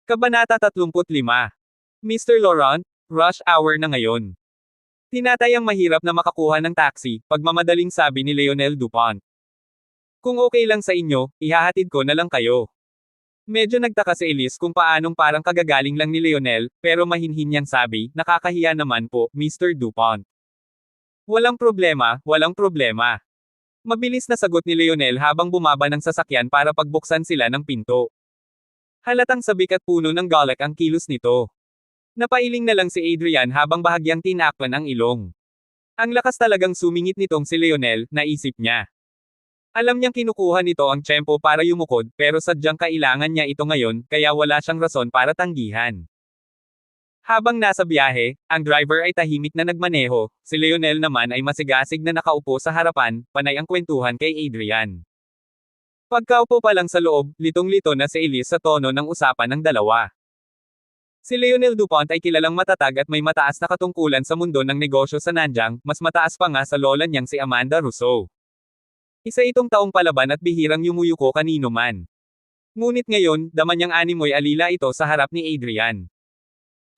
Kabanata 35. Mr. Laurent, rush hour na ngayon. Tinatayang mahirap na makakuha ng taxi, pagmamadaling sabi ni Lionel Dupont. Kung okay lang sa inyo, ihahatid ko na lang kayo. Medyo nagtaka si Elise kung paanong parang kagagaling lang ni Lionel, pero mahinhin niyang sabi, nakakahiya naman po, Mr. Dupont. Walang problema, walang problema. Mabilis na sagot ni Lionel habang bumaba ng sasakyan para pagbuksan sila ng pinto. Halatang sabik at puno ng galak ang kilos nito. Napailing na lang si Adrian habang bahagyang tinakpan ang ilong. Ang lakas talagang sumingit nitong si Lionel, naisip niya. Alam niyang kinukuha nito ang tiyempo para yumukod, pero sadyang kailangan niya ito ngayon, kaya wala siyang rason para tanggihan. Habang nasa biyahe, ang driver ay tahimik na nagmaneho, si Lionel naman ay masigasig na nakaupo sa harapan, panay ang kwentuhan kay Adrian. Pagkaupo pa lang sa loob, litong-lito na si Elise sa tono ng usapan ng dalawa. Si Lionel Dupont ay kilalang matatag at may mataas na katungkulan sa mundo ng negosyo sa Nanjang, mas mataas pa nga sa lola niyang si Amanda Rousseau. Isa itong taong palaban at bihirang yumuyuko kanino man. Ngunit ngayon, dama niyang animoy alila ito sa harap ni Adrian.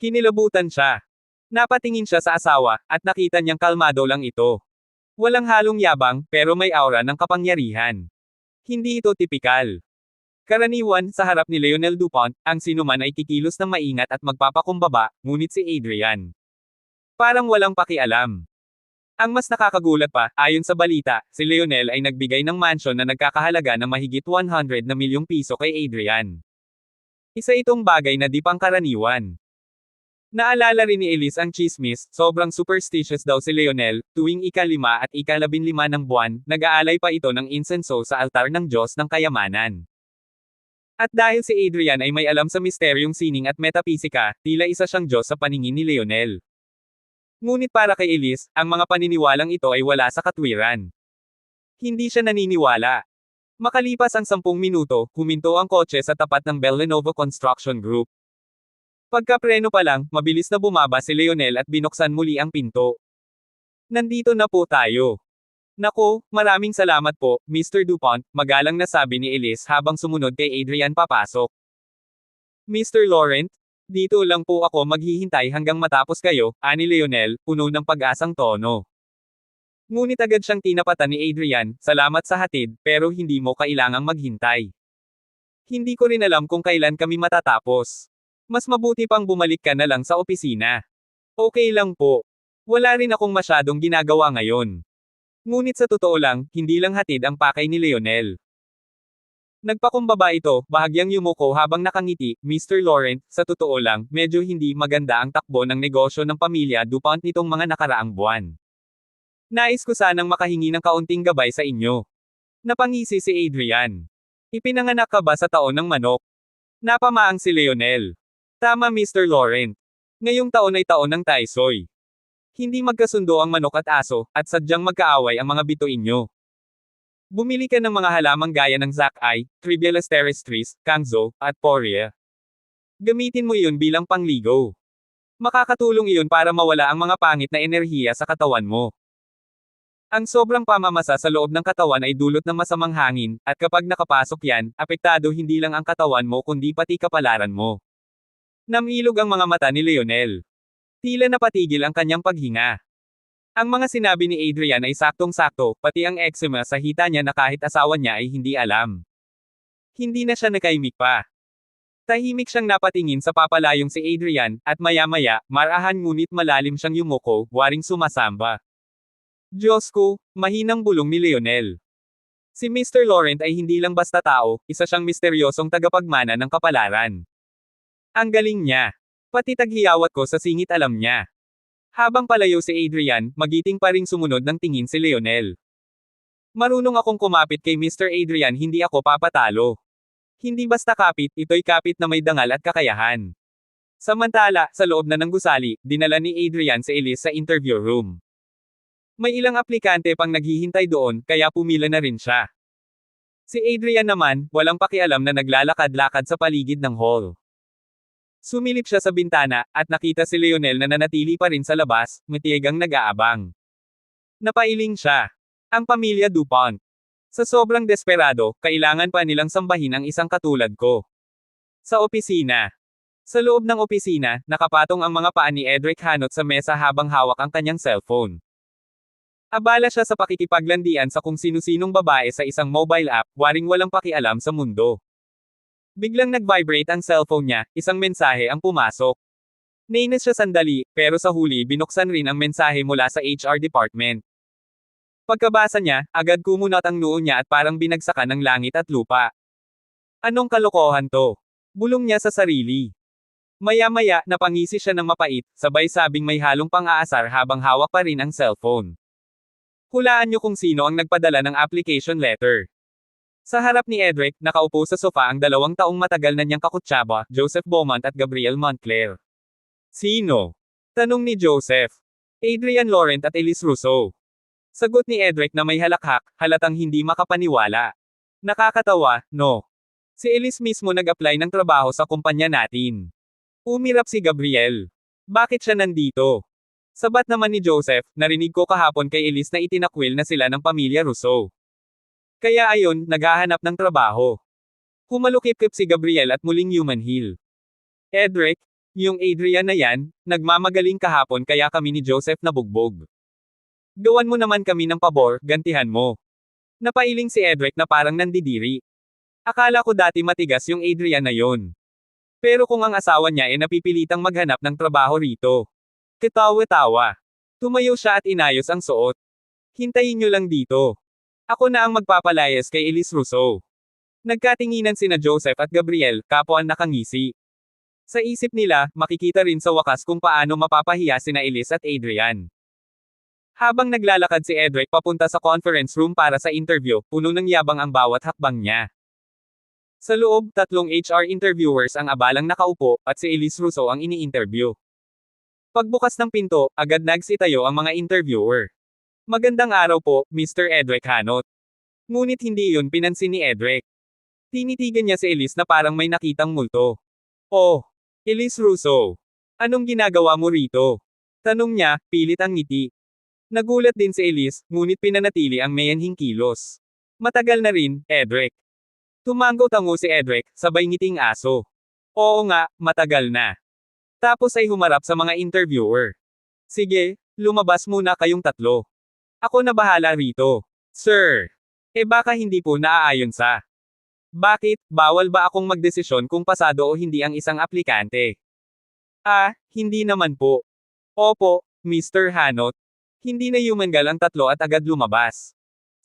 Kinilabutan siya. Napatingin siya sa asawa, at nakita niyang kalmado lang ito. Walang halong yabang, pero may aura ng kapangyarihan. Hindi ito tipikal. Karaniwan, sa harap ni Lionel Dupont, ang sinuman ay kikilos ng maingat at magpapakumbaba, ngunit si Adrian. Parang walang pakialam. Ang mas nakakagulat pa, ayon sa balita, si Lionel ay nagbigay ng mansyon na nagkakahalaga ng mahigit 100 na milyong piso kay Adrian. Isa itong bagay na di pangkaraniwan. Naalala rin ni Elise ang chismis, sobrang superstitious daw si Lionel, tuwing ika-5 at ika-15 ng buwan, nag-aalay pa ito ng insenso sa altar ng Diyos ng kayamanan. At dahil si Adrian ay may alam sa misteryong sining at metapisika, tila isa siyang Diyos sa paningin ni Lionel. Ngunit para kay Elise, ang mga paniniwalang ito ay wala sa katwiran. Hindi siya naniniwala. Makalipas ang 10 minuto, huminto ang kotse sa tapat ng Belenovo Construction Group. Pagkapreno pa lang, mabilis na bumaba si Lionel at binuksan muli ang pinto. Nandito na po tayo. Nako, maraming salamat po, Mr. Dupont, magalang na sabi ni Elise habang sumunod kay Adrian papasok. Mr. Laurent, dito lang po ako maghihintay hanggang matapos kayo, ani Lionel, puno ng pag-asang tono. Ngunit agad siyang tinapatan ni Adrian, salamat sa hatid, pero hindi mo kailangang maghintay. Hindi ko rin alam kung kailan kami matatapos. Mas mabuti pang bumalik ka na lang sa opisina. Okay lang po. Wala rin akong masyadong ginagawa ngayon. Ngunit sa totoo lang, hindi lang hatid ang pakay ni Lionel. Nagpakumbaba ito, bahagyang yumuko habang nakangiti, Mr. Laurent, sa totoo lang, medyo hindi maganda ang takbo ng negosyo ng pamilya Dupont nitong mga nakaraang buwan. Nais ko sanang makahingi ng kaunting gabay sa inyo. Napangisi si Adrian. Ipinanganak ka ba sa taon ng manok? Napamaang si Lionel. Tama Mr. Laurent. Ngayong taon ay taon ng taisoy. Hindi magkasundo ang manok at aso, at sadyang magkaaway ang mga bituin nyo. Bumili ka ng mga halamang gaya ng Zakai, Tribialis terrestris, Kangzo, at Poria. Gamitin mo iyon bilang pangligo. Makakatulong iyon para mawala ang mga pangit na enerhiya sa katawan mo. Ang sobrang pamamasa sa loob ng katawan ay dulot ng masamang hangin, at kapag nakapasok yan, apektado hindi lang ang katawan mo kundi pati kapalaran mo. Namilog ang mga mata ni Lionel. Tila napatigil ang kanyang paghinga. Ang mga sinabi ni Adrian ay saktong-sakto, pati ang eczema sa hita niya na kahit asawa niya ay hindi alam. Hindi na siya nakaimik pa. Tahimik siyang napatingin sa papalayong si Adrian, at maya-maya, marahan ngunit malalim siyang yumuko, waring sumasamba. Diyos ko, mahinang bulong ni Lionel. Si Mr. Laurent ay hindi lang basta tao, isa siyang misteryosong tagapagmana ng kapalaran. Ang galing niya. Pati taghiyawat ko sa singit alam niya. Habang palayo si Adrian, magiting pa ring sumunod ng tingin si Lionel. Marunong akong kumapit kay Mr. Adrian, hindi ako papatalo. Hindi basta kapit, ito'y kapit na may dangal at kakayahan. Samantala, sa loob na ng gusali, dinala ni Adrian si Elise sa interview room. May ilang aplikante pang naghihintay doon, kaya pumila na rin siya. Si Adrian naman, walang pakialam na naglalakad-lakad sa paligid ng hall. Sumilip siya sa bintana, at nakita si Lionel na nanatili pa rin sa labas, matiyagang nag-aabang. Napailing siya. Ang pamilya Dupont. Sa sobrang desperado, kailangan pa nilang sambahin ang isang katulad ko. Sa opisina. Sa loob ng opisina, nakapatong ang mga paa ni Edric Hanot sa mesa habang hawak ang kanyang cellphone. Abala siya sa pakikipaglandian sa kung sino-sinong babae sa isang mobile app, waring walang pakialam sa mundo. Biglang nag-vibrate ang cellphone niya, isang mensahe ang pumasok. Nainis siya sandali, pero sa huli binuksan rin ang mensahe mula sa HR department. Pagkabasa niya, agad kumunat ang noo niya at parang binagsakan ng langit at lupa. Anong kalokohan to? Bulong niya sa sarili. Maya-maya, napangisi siya ng mapait, sabay sabing may halong pang-aasar habang hawak pa rin ang cellphone. Hulaan niyo kung sino ang nagpadala ng application letter. Sa harap ni Edric, nakaupo sa sofa ang 2 taong matagal na niyang kakutsaba, Joseph Beaumont at Gabriel Montclair. Sino? Tanong ni Joseph. Adrian Laurent at Elise Rousseau. Sagot ni Edric na may halakhak, halatang hindi makapaniwala. Nakakatawa, no? Si Elise mismo nag-apply ng trabaho sa kumpanya natin. Umirap si Gabriel. Bakit siya nandito? Sabat naman ni Joseph, narinig ko kahapon kay Elise na itinakwil na sila ng pamilya Rousseau. Kaya ayon, naghahanap ng trabaho. Humalukip-kip si Gabriel at muling human heal. Edric, yung Adrian na yan, nagmamagaling kahapon kaya kami ni Joseph nabugbog. Gawan mo naman kami ng pabor, gantihan mo. Napailing si Edric na parang nandidiri. Akala ko dati matigas yung Adrian na yon. Pero kung ang asawa niya ay napipilitang maghanap ng trabaho rito. Ketawa-tawa. Tumayo siya at inayos ang suot. Hintayin niyo lang dito. Ako na ang magpapalayas kay Elise Rousseau. Nagkatinginan sina Joseph at Gabriel, kapwa nakangisi. Sa isip nila, makikita rin sa wakas kung paano mapapahiya sina Elise at Adrian. Habang naglalakad si Edric papunta sa conference room para sa interview, puno ng yabang ang bawat hakbang niya. Sa loob, 3 HR interviewers ang abalang nakaupo, at si Elise Rousseau ang ini-interview. Pagbukas ng pinto, agad nagsitayo ang mga interviewer. Magandang araw po, Mr. Edric Hanot. Ngunit hindi iyon pinansin ni Edric. Tinitigan niya si Elise na parang may nakitang multo. Oh, Elise Rousseau. Anong ginagawa mo rito? Tanong niya, pilit ang ngiti. Nagulat din si Elise, ngunit pinanatili ang mayanhing kilos. Matagal na rin, Edric. Tumango-tango si Edric, sabay ngiting aso. Oo nga, matagal na. Tapos ay humarap sa mga interviewer. Sige, lumabas muna kayong 3. Ako na bahala rito. Sir. Baka hindi po naaayon sa. Bakit, bawal ba akong magdesisyon kung pasado o hindi ang isang aplikante? Hindi naman po. Opo, Mr. Hanot. Hindi na humangal ang 3 at agad lumabas.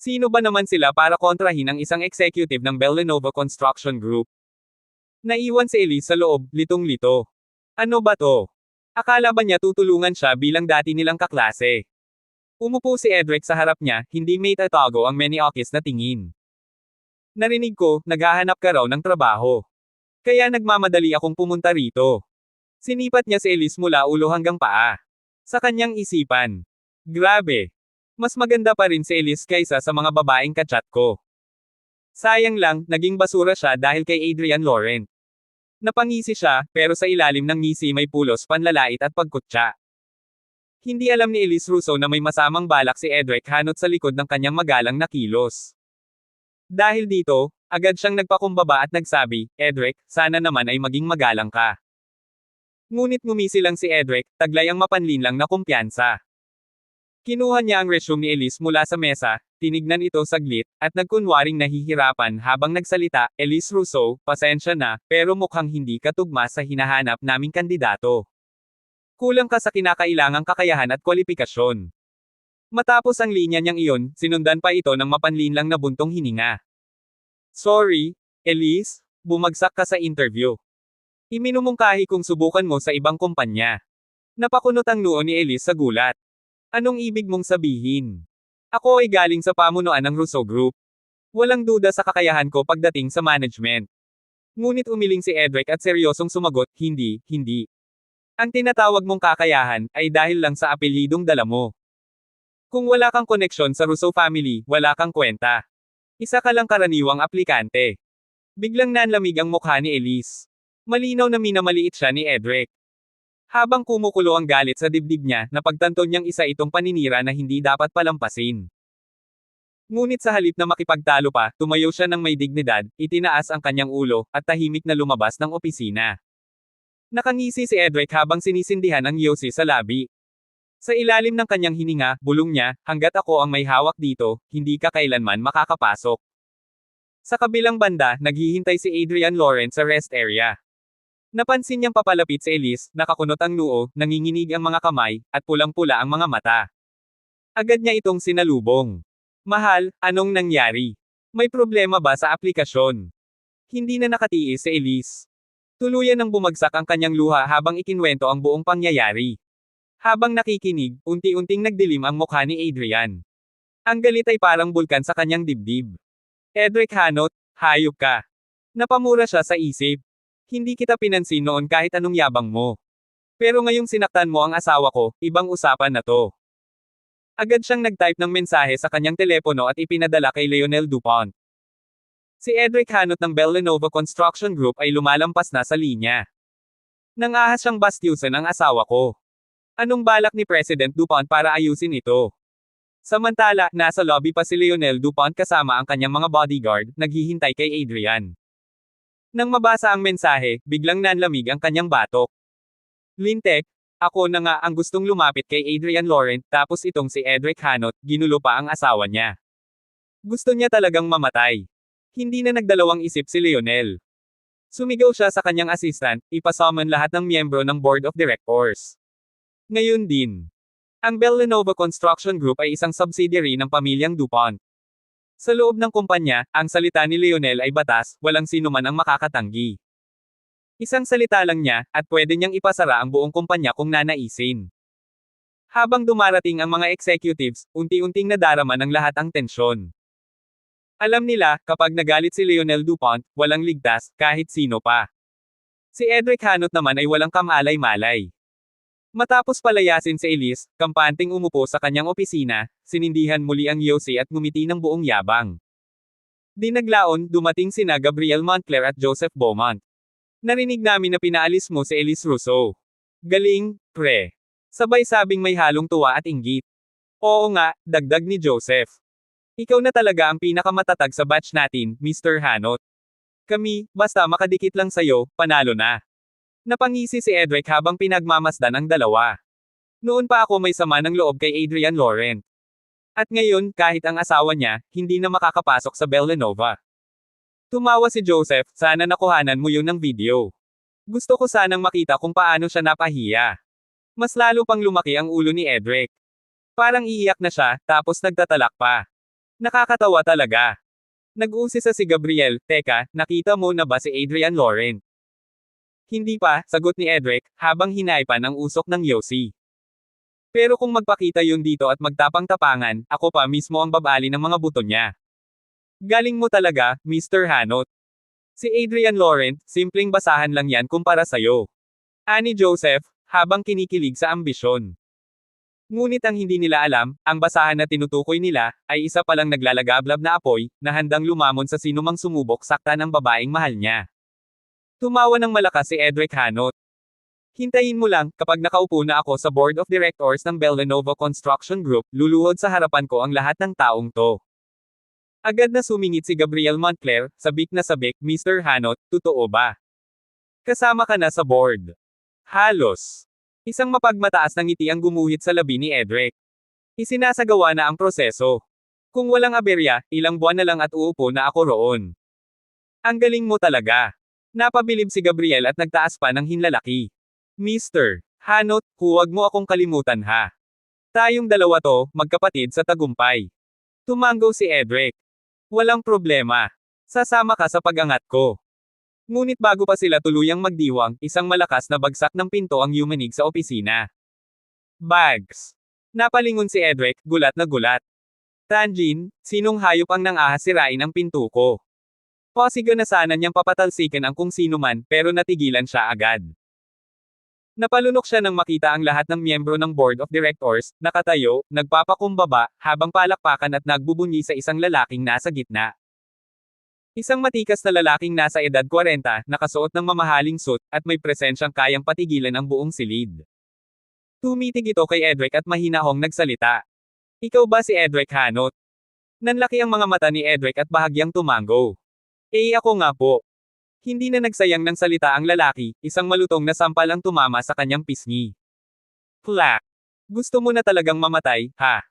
Sino ba naman sila para kontrahin ang isang executive ng Bell Lenovo Construction Group? Naiwan si Elise sa loob, litong-lito. Ano ba to? Akala ba niya tutulungan siya bilang dati nilang kaklase? Umupo si Edric sa harap niya, hindi may tatago ang many-okis na tingin. Narinig ko, naghahanap ka raw ng trabaho. Kaya nagmamadali akong pumunta rito. Sinipat niya si Elise mula ulo hanggang paa. Sa kanyang isipan. Grabe. Mas maganda pa rin si Elise kaysa sa mga babaeng kachat ko. Sayang lang, naging basura siya dahil kay Adrian Laurent. Napangisi siya, pero sa ilalim ng ngisi may pulos panlalait at pagkutya. Hindi alam ni Elise Rousseau na may masamang balak si Edric Hanot sa likod ng kanyang magalang na kilos. Dahil dito, agad siyang nagpakumbaba at nagsabi, Edric, sana naman ay maging magalang ka. Ngunit ngumisi lang si Edric, taglay ang mapanlinlang na kumpiyansa. Kinuha niya ang resume ni Elise mula sa mesa, tinignan ito saglit, at nagkunwaring nahihirapan habang nagsalita, Elise Rousseau, pasensya na, pero mukhang hindi ka tugma sa hinahanap naming kandidato. Kulang ka sa kinakailangang kakayahan at kwalifikasyon. Matapos ang linya niyang iyon, sinundan pa ito ng mapanlinlang na buntong hininga. Sorry, Elise, bumagsak ka sa interview. Iminumungkahi kung subukan mo sa ibang kumpanya. Napakunot ang noo ni Elise sa gulat. Anong ibig mong sabihin? Ako ay galing sa pamunuan ng Rousseau Group. Walang duda sa kakayahan ko pagdating sa management. Ngunit umiling si Edric at seryosong sumagot, hindi. Ang tinatawag mong kakayahan, ay dahil lang sa apelyidong dala mo. Kung wala kang koneksyon sa Rousseau family, wala kang kwenta. Isa ka lang karaniwang aplikante. Biglang nanlamig ang mukha ni Elise. Malinaw na minamaliit siya ni Edric. Habang kumukulo ang galit sa dibdib niya, napagtanto niyang isa itong paninira na hindi dapat palampasin. Ngunit sa halip na makipagtalo pa, tumayo siya ng may dignidad, itinaas ang kanyang ulo, at tahimik na lumabas ng opisina. Nakangisi si Edric habang sinisindihan ang yosi sa labi. Sa ilalim ng kanyang hininga, bulong niya, hanggat ako ang may hawak dito, hindi ka kailanman makakapasok. Sa kabilang banda, naghihintay si Adrian Lawrence sa rest area. Napansin niyang papalapit si Elise, nakakunot ang noo, nanginginig ang mga kamay, at pulang-pula ang mga mata. Agad niya itong sinalubong. Mahal, anong nangyari? May problema ba sa aplikasyon? Hindi na nakatiis si Elise. Tuluyan nang bumagsak ang kanyang luha habang ikinwento ang buong pangyayari. Habang nakikinig, unti-unting nagdilim ang mukha ni Adrian. Ang galit ay parang bulkan sa kanyang dibdib. Edric Hanot, hayop ka. Napamura siya sa isip. Hindi kita pinansin noon kahit anong yabang mo. Pero ngayong sinaktan mo ang asawa ko, ibang usapan na to. Agad siyang nag-type ng mensahe sa kanyang telepono at ipinadala kay Lionel Dupont. Si Edric Hanot ng Bell Lenovo Construction Group ay lumalampas na sa linya. Nangahas siyang bastyusan ang asawa ko. Anong balak ni President Dupont para ayusin ito? Samantala, nasa lobby pa si Lionel Dupont kasama ang kanyang mga bodyguard, naghihintay kay Adrian. Nang mabasa ang mensahe, biglang nanlamig ang kanyang batok. Lintek, ako na nga ang gustong lumapit kay Adrian Lawrence, tapos itong si Edric Hanot, ginulo pa ang asawa niya. Gusto niya talagang mamatay. Hindi na nagdalawang isip si Lionel. Sumigaw siya sa kanyang assistant, ipasummon lahat ng miyembro ng Board of Directors. Ngayon din. Ang Bell Lenovo Construction Group ay isang subsidiary ng pamilyang Dupont. Sa loob ng kumpanya, ang salita ni Lionel ay batas, walang sino man ang makakatanggi. Isang salita lang niya, at pwede niyang ipasara ang buong kumpanya kung nanaisin. Habang dumarating ang mga executives, unti-unting nadarama ng lahat ang tensyon. Alam nila, kapag nagalit si Lionel Dupont, walang ligtas, kahit sino pa. Si Edric Hanot naman ay walang kamalay-malay. Matapos palayasin si Elise, kampanteng umupo sa kanyang opisina, sinindihan muli ang yosi at ngumiti ng buong yabang. Dinaglaon, dumating sina Gabriel Montclair at Joseph Beaumont. Narinig namin na pinaalis mo si Elise Russo. Galing, pre. Sabay sabing may halong tuwa at inggit. Oo nga, dagdag ni Joseph. Ikaw na talaga ang pinakamatatag sa batch natin, Mr. Hanot. Kami, basta makadikit lang sayo, panalo na. Napangisi si Edric habang pinagmamasdan ang dalawa. Noon pa ako may sama ng loob kay Adrian Lawrence. At ngayon, kahit ang asawa niya, hindi na makakapasok sa Bell Lenovo. Tumawa si Joseph, sana nakuhanan mo yun ng video. Gusto ko sanang makita kung paano siya napahiya. Mas lalo pang lumaki ang ulo ni Edric. Parang iiyak na siya, tapos nagtatalak pa. Nakakatawa talaga. Nag-uusisa si Gabriel, teka, nakita mo na ba si Adrian Lawrence? Hindi pa, sagot ni Edric, habang hinaipan ang usok ng yosi. Pero kung magpakita yun dito at magtapang-tapangan, ako pa mismo ang babali ng mga buto niya. Galing mo talaga, Mr. Hanot. Si Adrian Lawrence, simpleng basahan lang yan kumpara sa'yo. Ani Joseph, habang kinikilig sa ambisyon. Ngunit ang hindi nila alam, ang basahan na tinutukoy nila, ay isa palang naglalagablab na apoy, na handang lumamon sa sinumang sumubok sakta ng babaeng mahal niya. Tumawa ng malakas si Edric Hanot. Hintayin mo lang, kapag nakaupo na ako sa Board of Directors ng Bell Lenovo Construction Group, luluhod sa harapan ko ang lahat ng taong to. Agad na sumingit si Gabriel Montclair, sabik na sabik, Mr. Hanot, totoo ba? Kasama ka na sa board. Halos. Isang mapagmataas na ngiti ang gumuhit sa labi ni Edric. Isinasagawa na ang proseso. Kung walang aberya, ilang buwan na lang at uupo na ako roon. Ang galing mo talaga. Napabilib si Gabriel at nagtaas pa ng hinlalaki. Mr. Hanot, huwag mo akong kalimutan ha. Tayong dalawa to, magkapatid sa tagumpay. Tumanggo si Edric. Walang problema. Sasama ka sa pag-angat ko. Ngunit bago pa sila tuluyang magdiwang, isang malakas na bagsak ng pinto ang yumanig sa opisina. Bags. Napalingon si Edric, gulat na gulat. Tanjin, sinong hayop ang nangahas sirain ang pinto ko? Posigo na sana niyang papatalsikan ang kung sino man, pero natigilan siya agad. Napalunok siya nang makita ang lahat ng miyembro ng Board of Directors, nakatayo, nagpapakumbaba, habang palakpakan at nagbubunyi sa isang lalaking nasa gitna. Isang matikas na lalaking nasa edad 40, nakasuot ng mamahaling suit, at may presensyang kayang patigilan ang buong silid. Tumitig ito kay Edric at mahinahong nagsalita. Ikaw ba si Edric Hanot? Nanlaki ang mga mata ni Edric at bahagyang tumango. Ako nga po. Hindi na nagsayang ng salita ang lalaki, isang malutong na sampal ang tumama sa kanyang pisngi. Plak! Gusto mo na talagang mamatay, ha?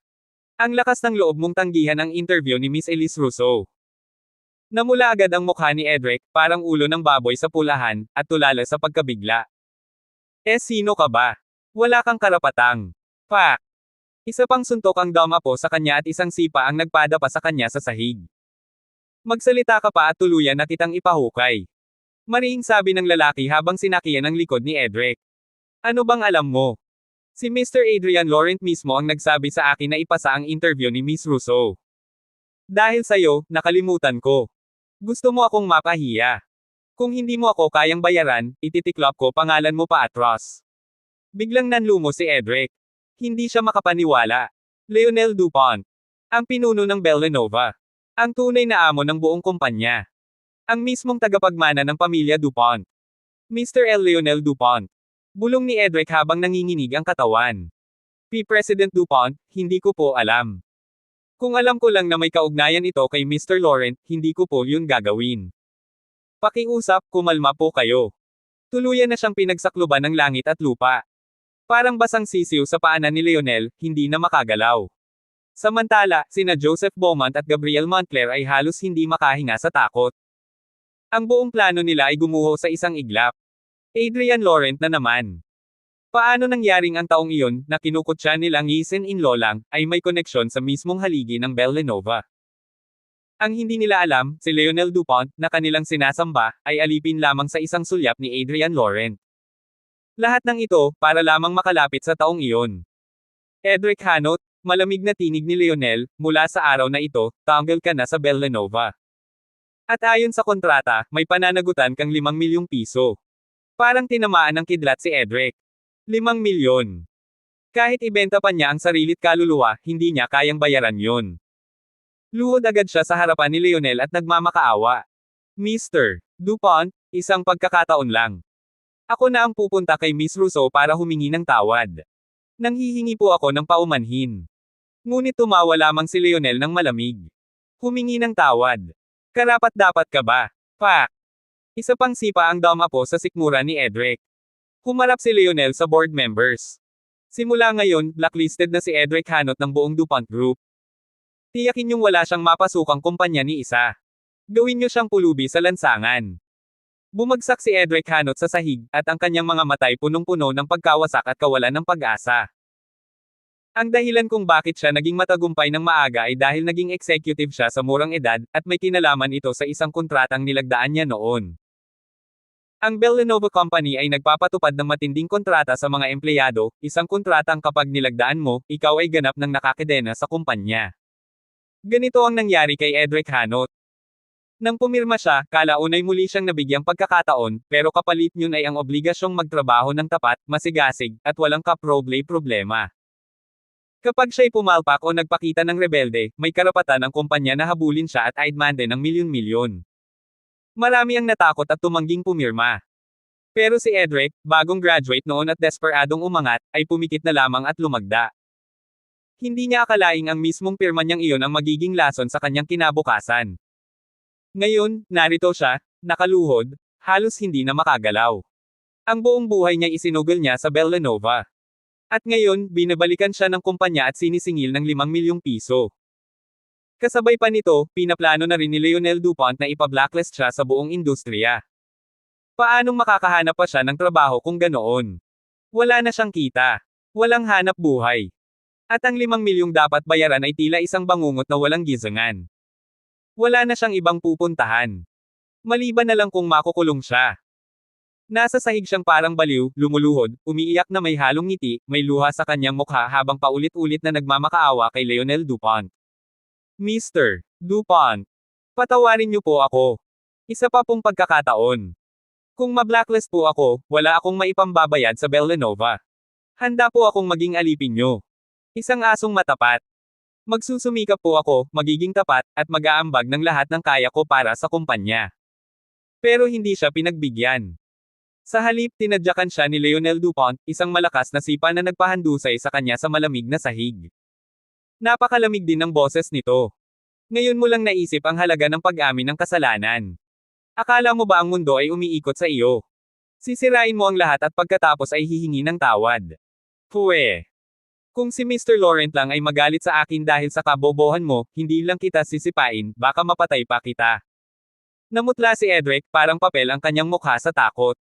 Ang lakas ng loob mong tanggihan ang interview ni Miss Elise Russo. Namula agad ang mukha ni Edric, parang ulo ng baboy sa pulahan, at tulala sa pagkabigla. Sino ka ba? Wala kang karapatang. Pak! Isa pang suntok ang dumapo sa kanya at isang sipa ang nagpadapa sa kanya sa sahig. Magsalita ka pa at tuluyan na kitang ipahukay. Mariing sabi ng lalaki habang sinakiyan ang likod ni Edric. Ano bang alam mo? Si Mr. Adrian Laurent mismo ang nagsabi sa akin na ipasa ang interview ni Miss Russo. Dahil sa'yo, nakalimutan ko. Gusto mo akong mapahiya. Kung hindi mo ako kayang bayaran, ititiklop ko pangalan mo pa atros. Biglang nanlumo si Edric. Hindi siya makapaniwala. Leonel Dupont. Ang pinuno ng Bellanova. Ang tunay na amo ng buong kumpanya. Ang mismong tagapagmana ng pamilya Dupont. Mr. L. Leonel Dupont. Bulong ni Edric habang nanginginig ang katawan. President Dupont, hindi ko po alam. Kung alam ko lang na may kaugnayan ito kay Mr. Laurent, hindi ko po yun gagawin. Pakiusap, kumalma po kayo. Tuluyan na siyang pinagsakluban ng langit at lupa. Parang basang sisiw sa paanan ni Leonel, hindi na makagalaw. Samantala, sina Joseph Beaumont at Gabriel Montclair ay halos hindi makahinga sa takot. Ang buong plano nila ay gumuho sa isang iglap. Adrian Laurent na naman. Paano nangyaring ang taong iyon, na kinukutya nilang Yisen-in-law lang, ay may koneksyon sa mismong haligi ng Bellanova? Ang hindi nila alam, si Leonel Dupont, na kanilang sinasamba, ay alipin lamang sa isang sulyap ni Adrian Laurent. Lahat ng ito, para lamang makalapit sa taong iyon. Edric Hanot, malamig na tinig ni Leonel, mula sa araw na ito, tanggal ka na sa Bellanova. At ayon sa kontrata, may pananagutan kang 5 milyong piso. Parang tinamaan ng kidlat si Edric. 5 milyon. Kahit ibenta pa niya ang sarilit kaluluwa, hindi niya kayang bayaran yon. Luhod agad siya sa harapan ni Leonel at nagmamakaawa. Mr. Dupont, isang pagkakataon lang. Ako na ang pupunta kay Miss Russo para humingi ng tawad. Nanghihingi po ako ng paumanhin. Ngunit tumawa lamang si Leonel ng malamig. Humingi ng tawad. Karapat-dapat ka ba? Pak! Isa pang sipa ang dumapo sa sikmura ni Edric. Humarap si Leonel sa board members. Simula ngayon, blacklisted na si Edric Hanot ng buong Dupont Group. Tiyakin niyong wala siyang mapasukang kumpanya ni isa. Gawin niyo siyang pulubi sa lansangan. Bumagsak si Edric Hanot sa sahig, at ang kanyang mga matay punong-puno ng pagkawasak at kawalan ng pag-asa. Ang dahilan kung bakit siya naging matagumpay ng maaga ay dahil naging executive siya sa murang edad, at may kinalaman ito sa isang kontratang nilagdaan niya noon. Ang Bellanova Company ay nagpapatupad ng matinding kontrata sa mga empleyado, isang kontratang kapag nilagdaan mo, ikaw ay ganap ng nakakadena sa kumpanya. Ganito ang nangyari kay Edric Hanot. Nang pumirma siya, kalaunay muli siyang nabigyang pagkakataon, pero kapalit yun ay ang obligasyong magtrabaho ng tapat, masigasig, at walang kaproblema. Kapag siya'y pumalpak o nagpakita ng rebelde, may karapatan ang kumpanya na habulin siya at aidmande ng milyon-milyon. Marami ang natakot at tumangging pumirma. Pero si Edric, bagong graduate noon at desperadong umangat, ay pumikit na lamang at lumagda. Hindi niya akalaing ang mismong pirma niyang iyon ang magiging lason sa kanyang kinabukasan. Ngayon, narito siya, nakaluhod, halos hindi na makagalaw. Ang buong buhay niya isinugol niya sa Bellanova. At ngayon, binabalikan siya ng kumpanya at sinisingil ng 5 milyong piso. Kasabay pa nito, pinaplano na rin ni Leonel Dupont na ipa-blacklist siya sa buong industriya. Paanong makakahanap pa siya ng trabaho kung ganoon? Wala na siyang kita. Walang hanap buhay. At ang 5 milyong dapat bayaran ay tila isang bangungot na walang gizangan. Wala na siyang ibang pupuntahan. Maliban na lang kung makukulong siya. Nasa sahig siyang parang baliw, lumuluhod, umiiyak na may halong ngiti, may luha sa kanyang mukha habang paulit-ulit na nagmamakaawa kay Leonel Dupont. Mr. Dupont. Patawarin niyo po ako. Isa pa pong pagkakataon. Kung ma-blacklist po ako, wala akong maipambabayad sa Bellanova. Handa po akong maging alipin niyo. Isang asong matapat. Magsusumikap po ako, magiging tapat, at mag-aambag ng lahat ng kaya ko para sa kumpanya. Pero hindi siya pinagbigyan. Sa halip, tinadyakan siya ni Leonel Dupont, isang malakas na sipa na nagpahandusay sa kanya sa malamig na sahig. Napakalamig din ng boses nito. Ngayon mo lang naisip ang halaga ng pag-amin ng kasalanan. Akala mo ba ang mundo ay umiikot sa iyo? Sisirain mo ang lahat at pagkatapos ay hihingi ng tawad. Pwe. Kung si Mr. Laurent lang ay magalit sa akin dahil sa kabobohan mo, hindi lang kita sisipain, baka mapatay pa kita. Namutla si Edric, parang papel ang kanyang mukha sa takot.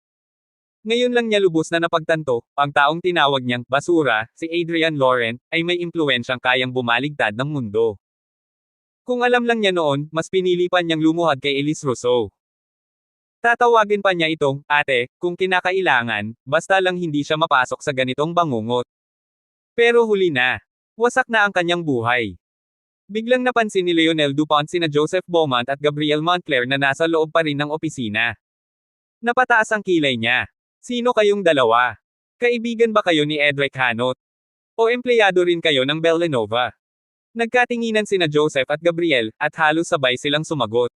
Ngayon lang niya lubos na napagtanto, ang taong tinawag niyang basura, si Adrian Laurent, ay may impluwensyang kayang bumaligtad ng mundo. Kung alam lang niya noon, mas pinili pa niyang lumuhad kay Elise Rousseau. Tatawagin pa niya itong, ate, kung kinakailangan, basta lang hindi siya mapasok sa ganitong bangungot. Pero huli na. Wasak na ang kanyang buhay. Biglang napansin ni Lionel Dupont sina Joseph Beaumont at Gabriel Montclair na nasa loob pa rin ng opisina. Napataas ang kilay niya. Sino kayong dalawa? Kaibigan ba kayo ni Edric Hanot? O empleyado rin kayo ng Bellanova? Nagkatinginan sina Joseph at Gabriel, at halos sabay silang sumagot.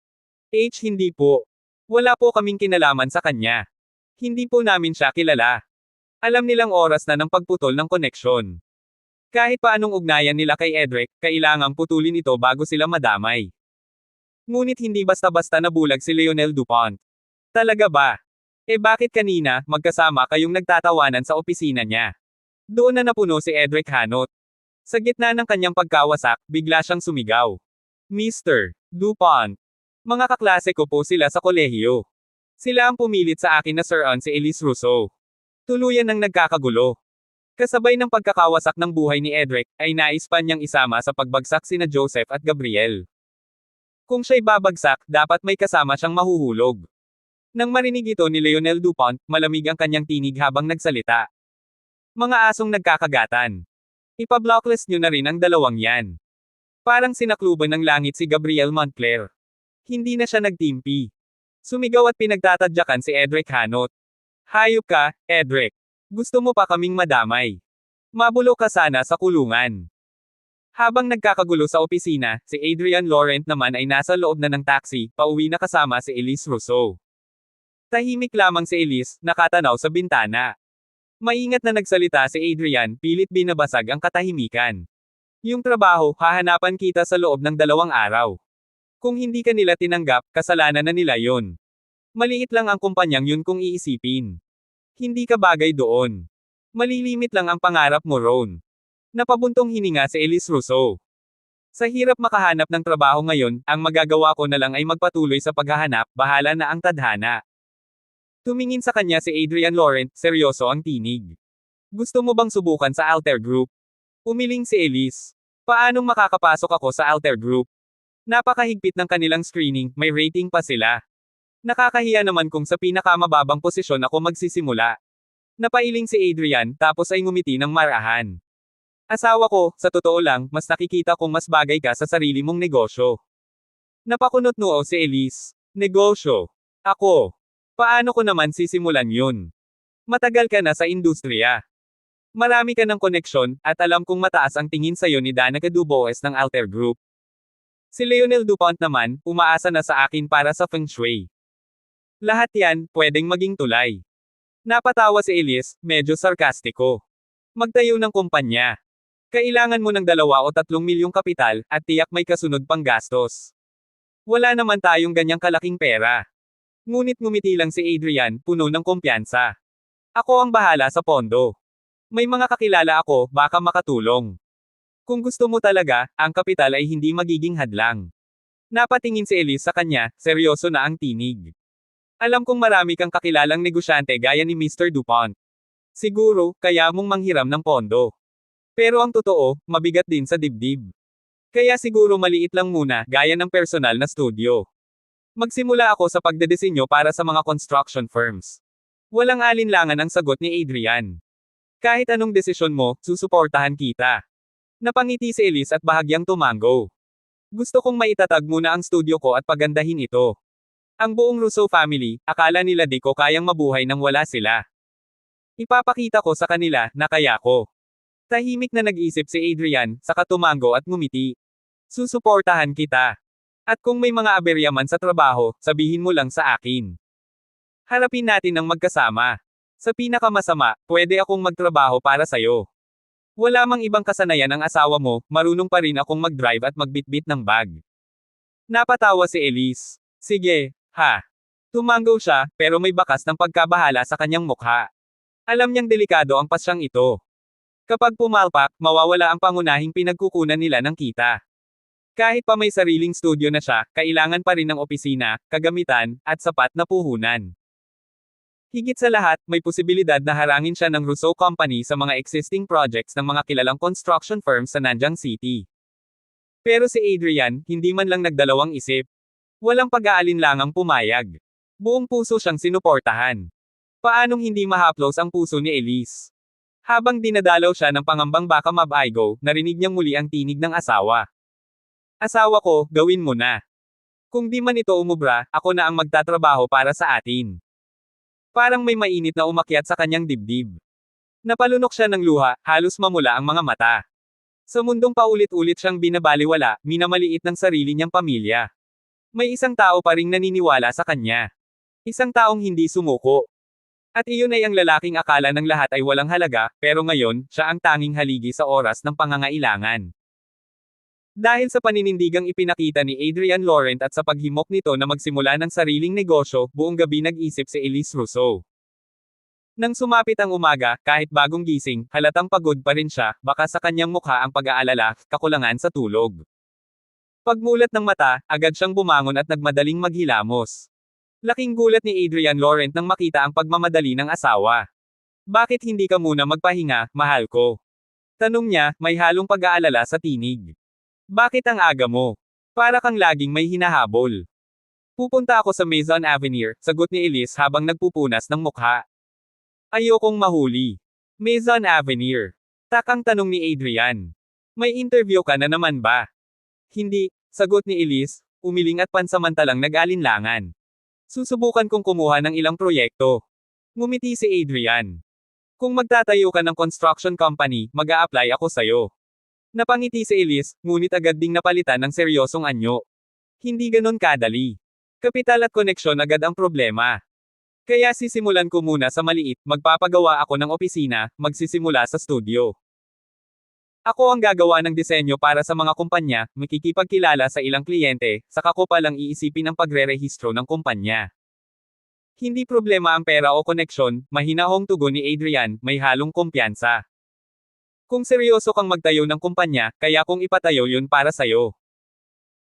Hindi po. Wala po kaming kinalaman sa kanya. Hindi po namin siya kilala. Alam nilang oras na ng pagputol ng koneksyon. Kahit pa anong ugnayan nila kay Edric, kailangang putulin ito bago sila madamay. Ngunit hindi basta-basta nabulag si Lionel Dupont. Talaga ba? Bakit kanina, magkasama kayong nagtatawanan sa opisina niya? Doon na napuno si Edric Hanot. Sa gitna ng kanyang pagkawasak, bigla siyang sumigaw. Mr. Dupont. Mga kaklase ko po sila sa kolehiyo. Sila ang pumilit sa akin na Sir si Elise Rousseau. Tuluyan ng nagkakagulo. Kasabay ng pagkakawasak ng buhay ni Edric, ay nais pa niyang isama sa pagbagsak sina Joseph at Gabriel. Kung siya'y babagsak, dapat may kasama siyang mahuhulog. Nang marinig ito ni Lionel Dupont, malamig ang kanyang tinig habang nagsalita. Mga asong nagkakagatan. Ipa-blocklist niyo na rin ang dalawang yan. Parang sinakluban ng langit si Gabriel Montclair. Hindi na siya nagtimpi. Sumigaw at pinagtatadyakan si Edric Hanot. Hayop ka, Edric. Gusto mo pa kaming madamay. Mabulo ka sana sa kulungan. Habang nagkakagulo sa opisina, si Adrian Laurent naman ay nasa loob na ng taxi, pauwi na kasama si Elise Rousseau. Tahimik lamang si Elise, nakatanaw sa bintana. Maingat na nagsalita si Adrian, pilit binabasag ang katahimikan. Yung trabaho, hahanapan kita sa loob ng 2 araw. Kung hindi ka nila tinanggap, kasalanan na nila yon. Maliit lang ang kumpanyang yun kung iisipin. Hindi ka bagay doon. Malilimit lang ang pangarap mo Ron. Napabuntong hininga si Elise Rousseau. Sa hirap makahanap ng trabaho ngayon, ang magagawa ko na lang ay magpatuloy sa paghahanap, bahala na ang tadhana. Tumingin sa kanya si Adrian Laurent, seryoso ang tinig. Gusto mo bang subukan sa Alter Group? Umiling si Elise. Paanong makakapasok ako sa Alter Group? Napakahigpit ng kanilang screening, may rating pa sila. Nakakahiya naman kung sa pinakamababang posisyon ako magsisimula. Napailing si Adrian, tapos ay ngumiti ng marahan. Asawa ko, sa totoo lang, mas nakikita kong mas bagay ka sa sarili mong negosyo. Napakunot noo si Elise. Negosyo. Ako. Paano ko naman sisimulan yun? Matagal ka na sa industriya. Marami ka ng koneksyon, at alam kong mataas ang tingin sa'yo ni Danica Dubois ng Alter Group. Si Lionel Dupont naman, umaasa na sa akin para sa feng shui. Lahat yan, pwedeng maging tulay. Napatawa si Elise, medyo sarkastiko. Magtayo ng kumpanya. Kailangan mo ng 2 o 3 milyong kapital, at tiyak may kasunod pang gastos. Wala naman tayong ganyang kalaking pera. Ngunit ngumiti lang si Adrian, puno ng kumpiyansa. Ako ang bahala sa pondo. May mga kakilala ako, baka makatulong. Kung gusto mo talaga, ang kapital ay hindi magiging hadlang. Napatingin si Elise sa kanya, seryoso na ang tinig. Alam kong marami kang kakilalang negosyante gaya ni Mr. Dupont. Siguro, kaya mong manghiram ng pondo. Pero ang totoo, mabigat din sa dibdib. Kaya siguro maliit lang muna, gaya ng personal na studio. Magsimula ako sa pagdedesenyo para sa mga construction firms. Walang alinlangan ang sagot ni Adrian. Kahit anong desisyon mo, susuportahan kita. Napangiti si Elise at bahagyang tumango. Gusto kong maitatag muna ang studio ko at pagandahin ito. Ang buong Rousseau family, akala nila di ko kayang mabuhay nang wala sila. Ipapakita ko sa kanila, na kaya ko. Tahimik na nag-isip si Adrian, saka tumango at ngumiti. Susuportahan kita. At kung may mga aberya man sa trabaho, sabihin mo lang sa akin. Harapin natin ang magkasama. Sa pinakamasama, pwede akong magtrabaho para sayo. Wala mang ibang kasanayan ang asawa mo, marunong pa rin akong mag-drive at magbitbit ng bag. Napatawa si Elise. Sige, ha. Tumango siya, pero may bakas ng pagkabahala sa kanyang mukha. Alam niyang delikado ang pasyang ito. Kapag pumalpak, mawawala ang pangunahing pinagkukunan nila ng kita. Kahit pa may sariling studio na siya, kailangan pa rin ng opisina, kagamitan, at sapat na puhunan. Higit sa lahat, may posibilidad na harangin siya ng Russo Company sa mga existing projects ng mga kilalang construction firms sa Nanjing City. Pero si Adrian, hindi man lang nagdalawang isip. Walang pag-aalinlangang pumayag. Buong puso siyang sinuportahan. Paanong hindi mahaplos ang puso ni Elise? Habang dinadalaw siya ng pangambang baka mabaigo, narinig niyang muli ang tinig ng asawa. Asawa ko, gawin mo na. Kung di man ito umubra, ako na ang magtatrabaho para sa atin. Parang may mainit na umakyat sa kanyang dibdib. Napalunok siya ng luha, halos mamula ang mga mata. Sa mundong paulit-ulit siyang binabaliwala, minamaliit ng sarili niyang pamilya. May isang tao pa ring naniniwala sa kanya. Isang taong hindi sumuko. At iyon ay ang lalaking akala ng lahat ay walang halaga, pero ngayon, siya ang tanging haligi sa oras ng pangangailangan. Dahil sa paninindigang ipinakita ni Adrian Laurent at sa paghimok nito na magsimula ng sariling negosyo, buong gabi nag-isip si Elise Russo. Nang sumapit ang umaga, kahit bagong gising, halatang pagod pa rin siya, baka sa kanyang mukha ang pag-aalala, kakulangan sa tulog. Pagmulat ng mata, agad siyang bumangon at nagmadaling maghilamos. Laking gulat ni Adrian Laurent nang makita ang pagmamadali ng asawa. Bakit hindi ka muna magpahinga, mahal ko? Tanong niya, may halong pag-aalala sa tinig. Bakit ang aga mo? Para kang laging may hinahabol. Pupunta ako sa Maison Avenir, sagot ni Elise habang nagpupunas ng mukha. Ayokong mahuli. Maison Avenir. Takang tanong ni Adrian. May interview ka na naman ba? Hindi, sagot ni Elise, umiling at pansamantalang nag-alinlangan. Susubukan kong kumuha ng ilang proyekto. Ngumiti si Adrian. Kung magtatayo ka ng construction company, mag-a-apply ako sayo. Napangiti si Elise, ngunit agad ding napalitan ng seryosong anyo. Hindi ganon kadali. Kapital at koneksyon agad ang problema. Kaya sisimulan ko muna sa maliit, magpapagawa ako ng opisina, magsisimula sa studio. Ako ang gagawa ng disenyo para sa mga kumpanya, makikipagkilala sa ilang kliyente, saka ko palang iisipin ang pagre-rehistro ng kumpanya. Hindi problema ang pera o koneksyon, mahinahong tugon ni Adrian, may halong kumpiyansa. Kung seryoso kang magtayo ng kumpanya, kaya kong ipatayo yun para sayo.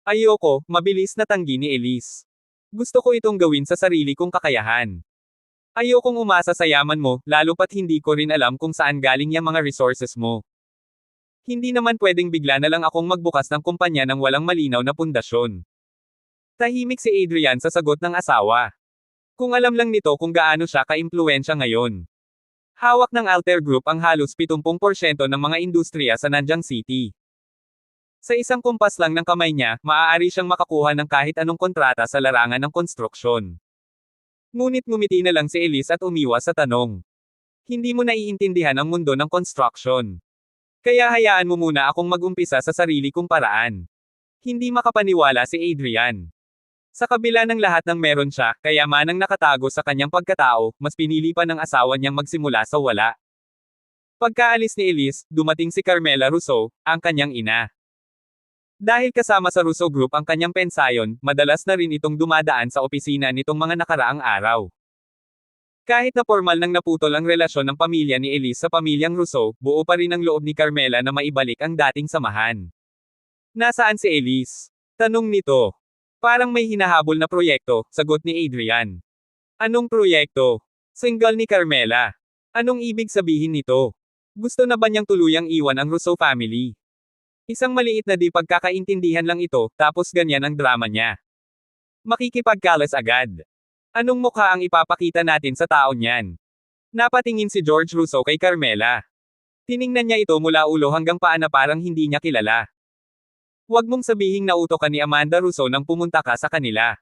Ayoko, mabilis na tanggi ni Elise. Gusto ko itong gawin sa sarili kong kakayahan. Ayokong umasa sa yaman mo, lalo pat hindi ko rin alam kung saan galing yung mga resources mo. Hindi naman pwedeng bigla na lang akong magbukas ng kumpanya ng walang malinaw na pundasyon. Tahimik si Adrian sa sagot ng asawa. Kung alam lang nito kung gaano siya ka-impluwensya ngayon. Hawak ng Alter Group ang halos 70% ng mga industriya sa Nanjing City. Sa isang kumpas lang ng kamay niya, maaari siyang makakuha ng kahit anong kontrata sa larangan ng konstruksyon. Ngunit ngumiti na lang si Elise at umiwas sa tanong. Hindi mo naiintindihan ang mundo ng construction. Kaya hayaan mo muna akong mag-umpisa sa sarili kong paraan. Hindi makapaniwala si Adrian. Sa kabila ng lahat ng meron siya, kaya manang nakatago sa kanyang pagkatao, mas pinili pa ng asawa niyang magsimula sa wala. Pagkaalis ni Elise, dumating si Carmela Russo, ang kanyang ina. Dahil kasama sa Russo Group ang kanyang pensayon, madalas na rin itong dumadaan sa opisina nitong mga nakaraang araw. Kahit na formal nang naputol ang relasyon ng pamilya ni Elise sa pamilyang Russo, buo pa rin ang loob ni Carmela na maibalik ang dating samahan. Nasaan si Elise? Tanong nito. Parang may hinahabol na proyekto, sagot ni Adrian. Anong proyekto? Single ni Carmela. Anong ibig sabihin nito? Gusto na ba niyang tuluyang iwan ang Russo family? Isang maliit na di pagkakaintindihan lang ito, tapos ganyan ang drama niya. Makikipagkalas agad. Anong mukha ang ipapakita natin sa tao niyan? Napatingin si George Russo kay Carmela. Tiningnan niya ito mula ulo hanggang paa na parang hindi niya kilala. Huwag mong sabihing nauto ka ni Amanda Russo nang pumunta ka sa kanila.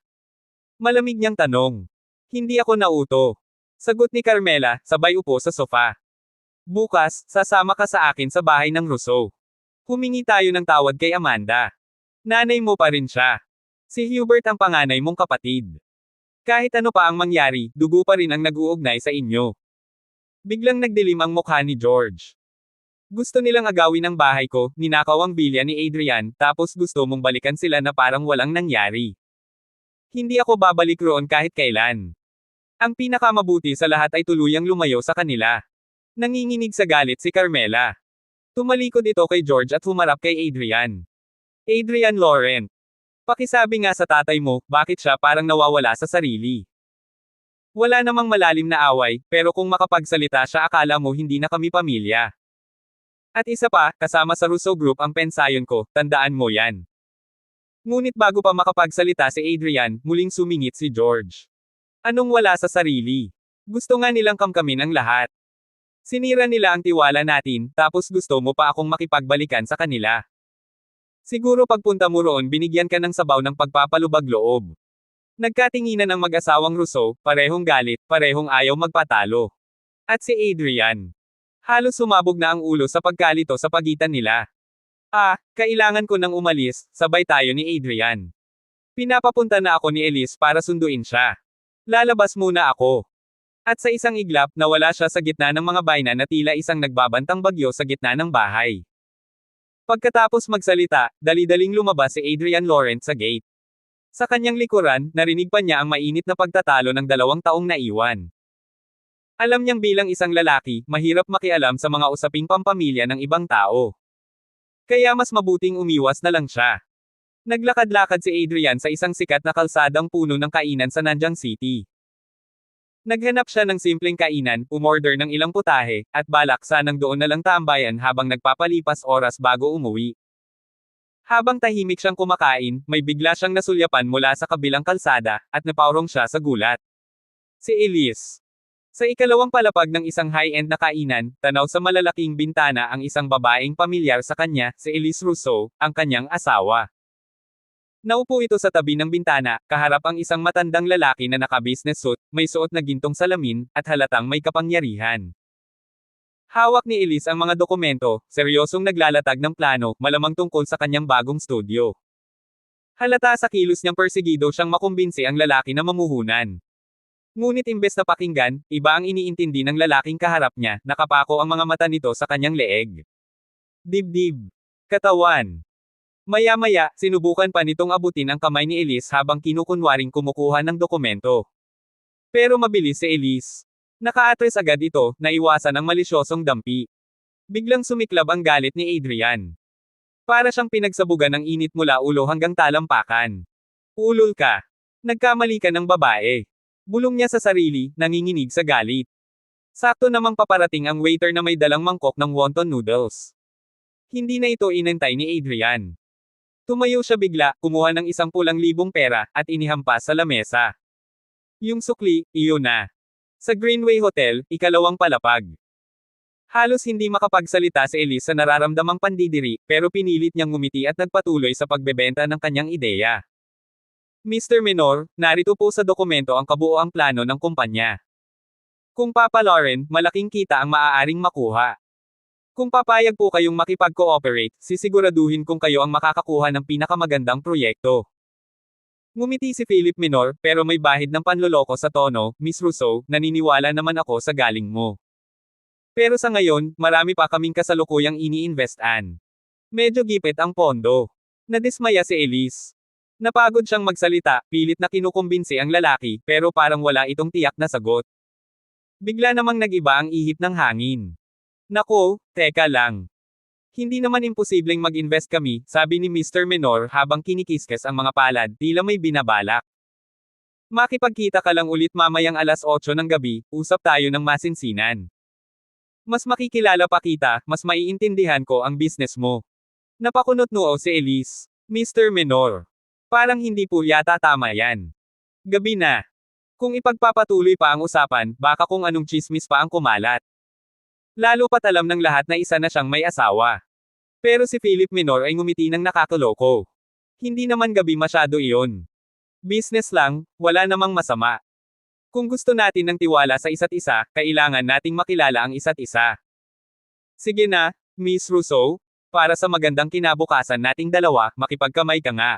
Malamig niyang tanong. Hindi ako nauto. Sagot ni Carmela, sabay upo sa sofa. Bukas, sasama ka sa akin sa bahay ng Russo. Humingi tayo ng tawad kay Amanda. Nanay mo pa rin siya. Si Hubert ang panganay mong kapatid. Kahit ano pa ang mangyari, dugo pa rin ang nag-uugnay sa inyo. Biglang nagdilim ang mukha ni George. Gusto nilang agawin ang bahay ko, ninakaw ang bilya ni Adrian, tapos gusto mong balikan sila na parang walang nangyari. Hindi ako babalik roon kahit kailan. Ang pinakamabuti sa lahat ay tuluyang lumayo sa kanila. Nanginginig sa galit si Carmela. Tumalikod ito kay George at humarap kay Adrian. Adrian Laurent. Pakisabi nga sa tatay mo, bakit siya parang nawawala sa sarili. Wala namang malalim na away, pero kung makapagsalita siya akala mo hindi na kami pamilya. At isa pa, kasama sa Russo Group ang pensayon ko, tandaan mo yan. Ngunit bago pa makapagsalita si Adrian, muling sumingit si George. Anong wala sa sarili? Gusto nga nilang kamkamin ang lahat. Sinira nila ang tiwala natin, tapos gusto mo pa akong makipagbalikan sa kanila. Siguro pagpunta mo roon binigyan ka ng sabaw ng pagpapalubag loob. Nagkatinginan ang mag-asawang Russo, parehong galit, parehong ayaw magpatalo. At si Adrian. Halos sumabog na ang ulo sa pagkalito sa pagitan nila. Kailangan ko nang umalis, sabay tayo ni Adrian. Pinapapunta na ako ni Elise para sunduin siya. Lalabas muna ako. At sa isang iglap, nawala siya sa gitna ng mga bayna na tila isang nagbabantang bagyo sa gitna ng bahay. Pagkatapos magsalita, dali-daling lumabas si Adrian Laurent sa gate. Sa kanyang likuran, narinig pa niya ang mainit na pagtatalo ng 2 taong naiwan. Alam niyang bilang isang lalaki, mahirap makialam sa mga usaping pampamilya ng ibang tao. Kaya mas mabuting umiwas na lang siya. Naglakad-lakad si Adrian sa isang sikat na kalsadang puno ng kainan sa Nanjing City. Naghanap siya ng simpleng kainan, umorder ng ilang putahe, at balak sanang doon na lang tambayan habang nagpapalipas oras bago umuwi. Habang tahimik siyang kumakain, may bigla siyang nasulyapan mula sa kabilang kalsada, at napaurong siya sa gulat. Si Elise. Sa ikalawang palapag ng isang high-end na kainan, tanaw sa malalaking bintana ang isang babaeng pamilyar sa kanya, si Elise Russo, ang kanyang asawa. Naupo ito sa tabi ng bintana, kaharap ang isang matandang lalaki na naka-business suit, may suot na gintong salamin, at halatang may kapangyarihan. Hawak ni Elise ang mga dokumento, seryosong naglalatag ng plano, malamang tungkol sa kanyang bagong studio. Halata sa kilos niyang persigido siyang makumbinsi ang lalaki na mamuhunan. Ngunit imbes na pakinggan, iba ang iniintindi ng lalaking kaharap niya, nakapako ang mga mata nito sa kanyang leeg. Dibdib. Katawan. Maya-maya, sinubukan pa nitong abutin ang kamay ni Elise habang kinukunwaring kumukuha ng dokumento. Pero mabilis si Elise. Naka-atres agad ito, naiwasan ang malisyosong dampi. Biglang sumiklab ang galit ni Adrian. Para siyang pinagsabugan ng init mula ulo hanggang talampakan. Ulol ka. Nagkamali ka ng babae. Bulong niya sa sarili, nanginginig sa galit. Sakto namang paparating ang waiter na may dalang mangkok ng wonton noodles. Hindi na ito inantay ni Adrian. Tumayo siya bigla, kumuha ng 10,000 pera, at inihampas sa lamesa. Yung sukli, iyon na. Sa Greenway Hotel, ikalawang palapag. Halos hindi makapagsalita si Elise sa nararamdamang pandidiri, pero pinilit niyang ngumiti at nagpatuloy sa pagbebenta ng kanyang ideya. Mr. Menor, narito po sa dokumento ang kabuoang plano ng kumpanya. Kung Papa Lauren, malaking kita ang maaaring makuha. Kung papayag po kayong makipag-cooperate, sisiguraduhin kung kayo ang makakakuha ng pinakamagandang proyekto. Ngumiti si Philip Menor, pero may bahid ng panloloko sa tono, Miss Russo, naniniwala naman ako sa galing mo. Pero sa ngayon, marami pa kaming kasalukuyang ini-investan. Medyo gipit ang pondo. Nadismaya si Elise. Napagod siyang magsalita, pilit na kinukumbinsi ang lalaki, pero parang wala itong tiyak na sagot. Bigla namang nag-iba ang ihip ng hangin. Nako, teka lang. Hindi naman imposibleng mag-invest kami, sabi ni Mr. Menor habang kinikiskas ang mga palad, tila may binabalak. Makipagkita ka lang ulit mamayang 8:00 ng gabi, usap tayo ng masinsinan. Mas makikilala pa kita, mas maiintindihan ko ang business mo. Napakunot noo si Elise. Mr. Menor. Parang hindi po yata tama yan. Gabi na. Kung ipagpapatuloy pa ang usapan, baka kung anong chismis pa ang kumalat. Lalo pat alam ng lahat na isa na siyang may asawa. Pero si Philip Menor ay ngumiti ng nakakaloko. Hindi naman gabi masyado iyon. Business lang, wala namang masama. Kung gusto natin ng tiwala sa isa't isa, kailangan nating makilala ang isa't isa. Sige na, Miss Russo, para sa magandang kinabukasan nating dalawa, makipagkamay ka nga.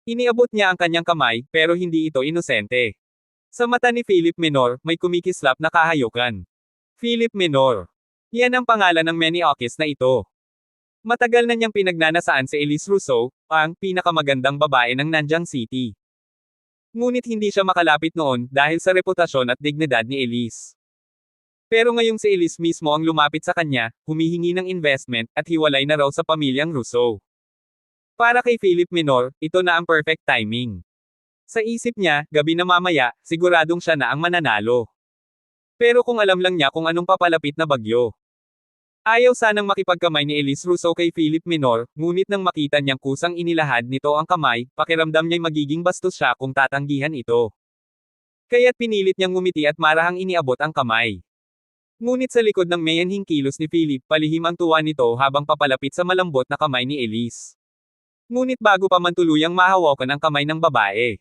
Iniabot niya ang kanyang kamay, pero hindi ito inosente. Sa mata ni Philip Menor, may kumikislap na kahayukan. Philip Menor. Yan ang pangalan ng Maniokis na ito. Matagal na niyang pinagnanasaan si Elise Russo, ang pinakamagandang babae ng Nanjing City. Ngunit hindi siya makalapit noon dahil sa reputasyon at dignidad ni Elise. Pero ngayong si Elise mismo ang lumapit sa kanya, humihingi ng investment, at hiwalay na raw sa pamilyang Russo. Para kay Philip Minor, ito na ang perfect timing. Sa isip niya, gabi na mamaya, siguradong siya na ang mananalo. Pero kung alam lang niya kung anong papalapit na bagyo. Ayaw sanang makipagkamay ni Elise Russo kay Philip Minor, ngunit nang makita niyang kusang inilahad nito ang kamay, pakiramdam niya'y magiging bastos siya kung tatanggihan ito. Kaya't pinilit niyang ngumiti at marahang iniabot ang kamay. Ngunit sa likod ng mayanhing kilos ni Philip, palihim ang tuwa nito habang papalapit sa malambot na kamay ni Elise. Ngunit bago pa man tuluyang mahawakan ang kamay ng babae.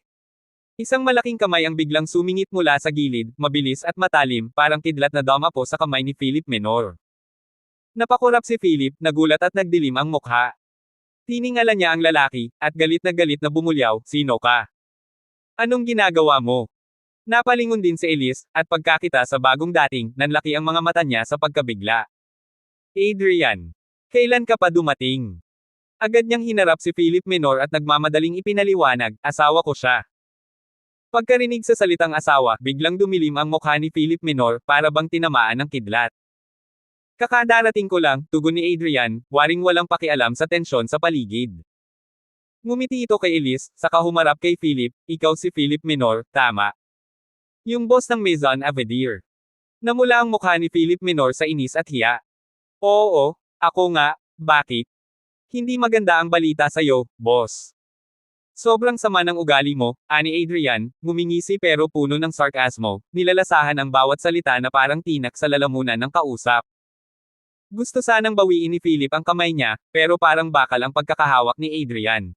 Isang malaking kamay ang biglang sumingit mula sa gilid, mabilis at matalim, parang kidlat na damapo sa kamay ni Philip Minor. Napakurap si Philip, nagulat at nagdilim ang mukha. Tiningala niya ang lalaki, at galit na bumulyaw, "Sino ka? Anong ginagawa mo?" Napalingon din si Elise, at pagkakita sa bagong dating, nanlaki ang mga mata niya sa pagkabigla. "Adrian, kailan ka pa dumating?" Agad niyang hinarap si Philip Minor at nagmamadaling ipinaliwanag, "Asawa ko siya." Pagkarinig sa salitang asawa, biglang dumilim ang mukha ni Philip Minor, para bang tinamaan ng kidlat. "Kakadarating ko lang," tugon ni Adrian, waring walang pakialam sa tensyon sa paligid. Ngumiti ito kay Elise, saka humarap kay Philip, "Ikaw si Philip Minor, tama? Yung boss ng Maison Avedire." Namula ang mukha ni Philip Minor sa inis at hiya. "Oo, ako nga, bakit? Hindi maganda ang balita sa'yo, boss. Sobrang sama ng ugali mo," ani Adrian, ngumingisi pero puno ng sarkasmo, nilalasahan ang bawat salita na parang tinak sa lalamunan ng kausap. Gusto sanang bawiin ni Philip ang kamay niya, pero parang bakal ang pagkakahawak ni Adrian.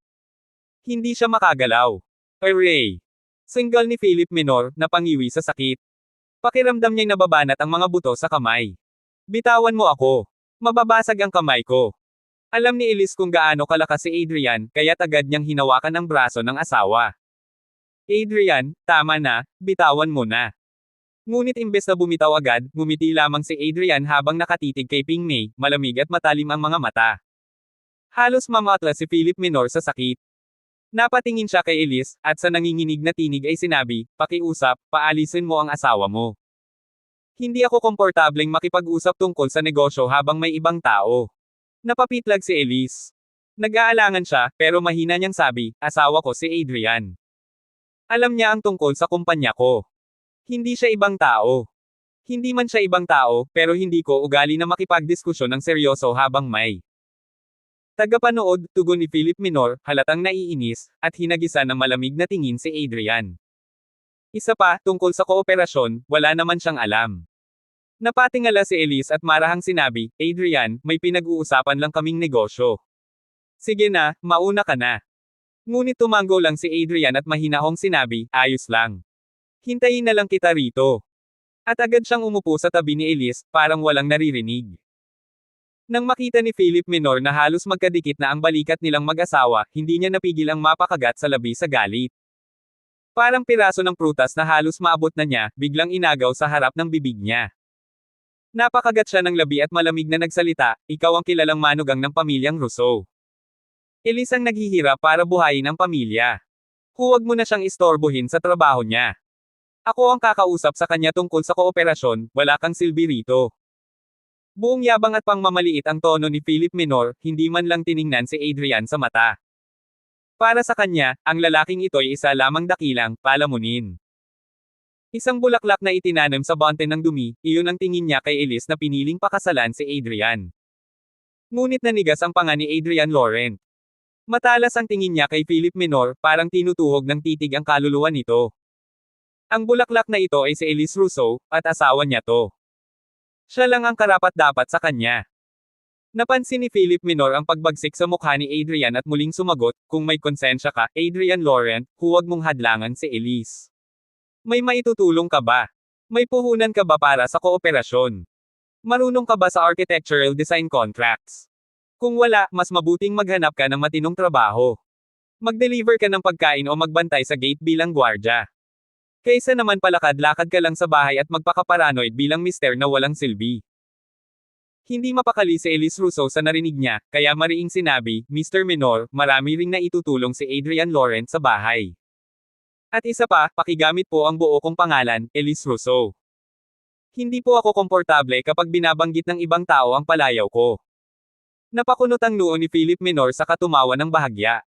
Hindi siya makagalaw. Hooray! Single ni Philip Minor, napangiwi sa sakit. Pakiramdam niya'y nababanat ang mga buto sa kamay. "Bitawan mo ako. Mababasag ang kamay ko." Alam ni Elise kung gaano kalakas si Adrian, kaya't agad niyang hinawakan ang braso ng asawa. "Adrian, tama na, bitawan mo na." Ngunit imbes na bumitaw agad, ngumiti lamang si Adrian habang nakatitig kay Ping Mei, malamig at matalim ang mga mata. Halos mamatla si Philip Minor sa sakit. Napatingin siya kay Elise, at sa nanginginig na tinig ay sinabi, "Pakiusap, paalisin mo ang asawa mo. Hindi ako komportableng makipag-usap tungkol sa negosyo habang may ibang tao." Napapitlag si Elise. Nag-aalangan siya, pero mahina niyang sabi, "Asawa ko si Adrian. Alam niya ang tungkol sa kumpanya ko. Hindi siya ibang tao." Hindi man siya ibang tao, pero hindi ko ugali na makipagdiskusyon ng seryoso habang may tagapanood, tugon ni Philip Minor, halatang naiinis, at hinagisan ng malamig na tingin si Adrian. Isa pa, tungkol sa kooperasyon, wala naman siyang alam. Napatingala si Elise at marahang sinabi, "Adrian, may pinag-uusapan lang kaming negosyo. Sige na, mauna ka na." Ngunit tumango lang si Adrian at mahinahong sinabi, "Ayos lang. Hintayin na lang kita rito." At agad siyang umupo sa tabi ni Elise, parang walang naririnig. Nang makita ni Philip Minor na halos magkadikit na ang balikat nilang mag-asawa, hindi niya napigil ang mapakagat sa labi sa galit. Parang piraso ng prutas na halos maabot na niya, biglang inagaw sa harap ng bibig niya. Napakagat siya ng labi at malamig na nagsalita, "Ikaw ang kilalang manugang ng pamilyang Russo. Elise ang naghihirap para buhayin ang pamilya. Huwag mo na siyang istorbohin sa trabaho niya. Ako ang kakausap sa kanya tungkol sa kooperasyon, wala kang silbi rito." Buong yabang at pangmamaliit ang tono ni Philip Minor, hindi man lang tiningnan si Adrian sa mata. Para sa kanya, ang lalaking ito ay isa lamang dakilang, palamunin. Isang bulaklak na itinanim sa bonte ng dumi, iyon ang tingin niya kay Elise na piniling pakasalan si Adrian. Ngunit nanigas ang panga ni Adrian Laurent. Matalas ang tingin niya kay Philip Minor, parang tinutuhog ng titig ang kaluluwa nito. Ang bulaklak na ito ay si Elise Russo, at asawa niya to. Siya lang ang karapat-dapat sa kanya. Napansin ni Philip Minor ang pagbagsik sa mukha ni Adrian at muling sumagot, "Kung may konsensya ka, Adrian Laurent, huwag mong hadlangan si Elise. May maitutulong ka ba? May puhunan ka ba para sa kooperasyon? Marunong ka ba sa architectural design contracts? Kung wala, mas mabuting maghanap ka ng matinong trabaho. Mag-deliver ka ng pagkain o magbantay sa gate bilang gwardya. Kaysa naman palakad-lakad ka lang sa bahay at magpakaparanoid bilang mister na walang silbi." Hindi mapakali si Elise Russo sa narinig niya, kaya mariing sinabi, "Mr. Minor, marami ring naitutulong si Adrian Laurent sa bahay. At isa pa, pakigamit po ang buo kong pangalan, Elise Rousseau. Hindi po ako komportable kapag binabanggit ng ibang tao ang palayaw ko. Napakunot ang noo ni Philip Menor sa katumawa ng bahagya.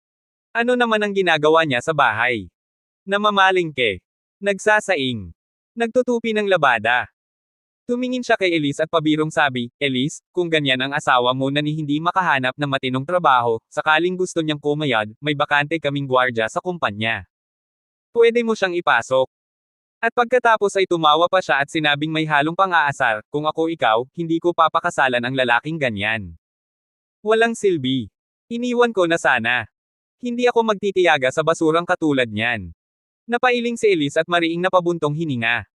Ano naman ang ginagawa niya sa bahay? Namamalengke. Nagsasaing. Nagtutupi ng labada. Tumingin siya kay Elise at pabirong sabi, Elise, kung ganyan ang asawa mo na ni hindi makahanap ng matinong trabaho, sakaling gusto niyang kumayad, may bakante kaming gwardya sa kumpanya. Pwede mo siyang ipasok. At pagkatapos ay tumawa pa siya at sinabing may halong pang-aasar, kung ako ikaw, hindi ko papakasalan ang lalaking ganyan. Walang silbi. Iniwan ko na sana. Hindi ako magtitiyaga sa basurang katulad niyan. Napailing si Elise at mariing napabuntong hininga.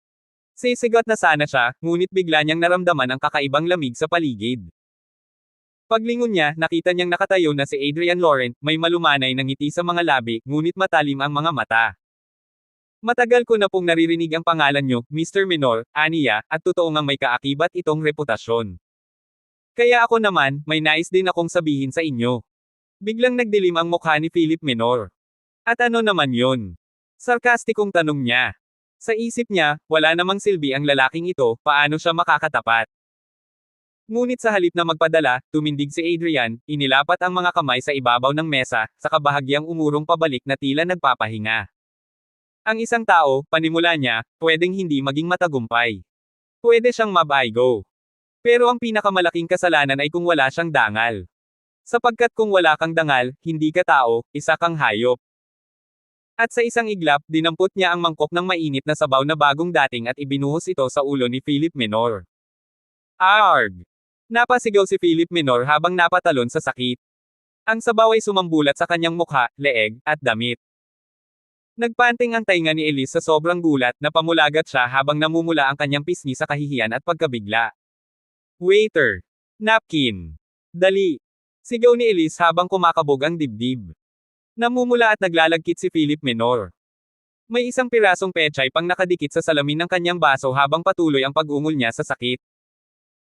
Sisigat na sana siya, ngunit bigla niyang naramdaman ang kakaibang lamig sa paligid. Paglingon niya, nakita niyang nakatayo na si Adrian Laurent, may malumanay na ngiti sa mga labi, ngunit matalim ang mga mata. Matagal ko na pong naririnig ang pangalan niyo, Mr. Menor, aniya, at totoo ngang may kaakibat itong reputasyon. Kaya ako naman, may nais din akong sabihin sa inyo. Biglang nagdilim ang mukha ni Philip Menor. At ano naman yun? Sarkastikong tanong niya. Sa isip niya, wala namang silbi ang lalaking ito, paano siya makakatapat? Ngunit sa halip na magpadala, tumindig si Adrian, inilapat ang mga kamay sa ibabaw ng mesa, sa kabahagyang umurong pabalik na tila nagpapahinga. Ang isang tao, panimula niya, pwedeng hindi maging matagumpay. Pwede siyang mabaygo. Pero ang pinakamalaking kasalanan ay kung wala siyang dangal. Sapagkat kung wala kang dangal, hindi ka tao, isa kang hayop. At sa isang iglap, dinampot niya ang mangkok ng mainit na sabaw na bagong dating at ibinuhos ito sa ulo ni Philip Menor. Arg! Napasigaw si Philip Menor habang napatalon sa sakit. Ang sabaw ay sumambulat sa kanyang mukha, leeg, at damit. Nagpanting ang tainga ni Elise sa sobrang gulat na pamulagat siya habang namumula ang kanyang pisngi sa kahihiyan at pagkabigla. Waiter! Napkin! Dali! Sigaw ni Elise habang kumakabog ang dibdib. Namumula at naglalagkit si Philip Menor. May isang pirasong pechay pang nakadikit sa salamin ng kanyang baso habang patuloy ang pag-ungol niya sa sakit.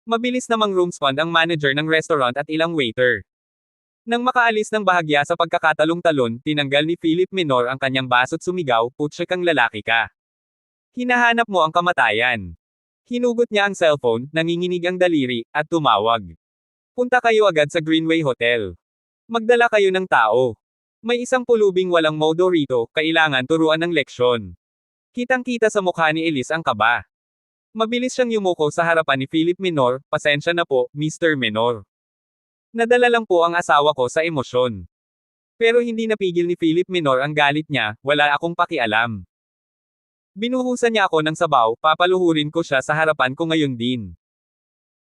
Mabilis namang roomspond ang manager ng restaurant at ilang waiter. Nang makaalis ng bahagya sa pagkakatalong-talon, tinanggal ni Philip Menor ang kanyang baso't sumigaw, putya kang lalaki ka. Hinahanap mo ang kamatayan. Hinugot niya ang cellphone, nanginginig ang daliri, at tumawag. Punta kayo agad sa Greenway Hotel. Magdala kayo ng tao. May isang pulubing walang modo rito, kailangan turuan ng leksyon. Kitang-kita sa mukha ni Elise ang kaba. Mabilis siyang yumuko sa harapan ni Philip Menor, pasensya na po, Mr. Menor. Nadala lang po ang asawa ko sa emosyon. Pero hindi napigil ni Philip Menor ang galit niya, wala akong pakialam. Binuhusan niya ako ng sabaw, papaluhurin ko siya sa harapan ko ngayon din.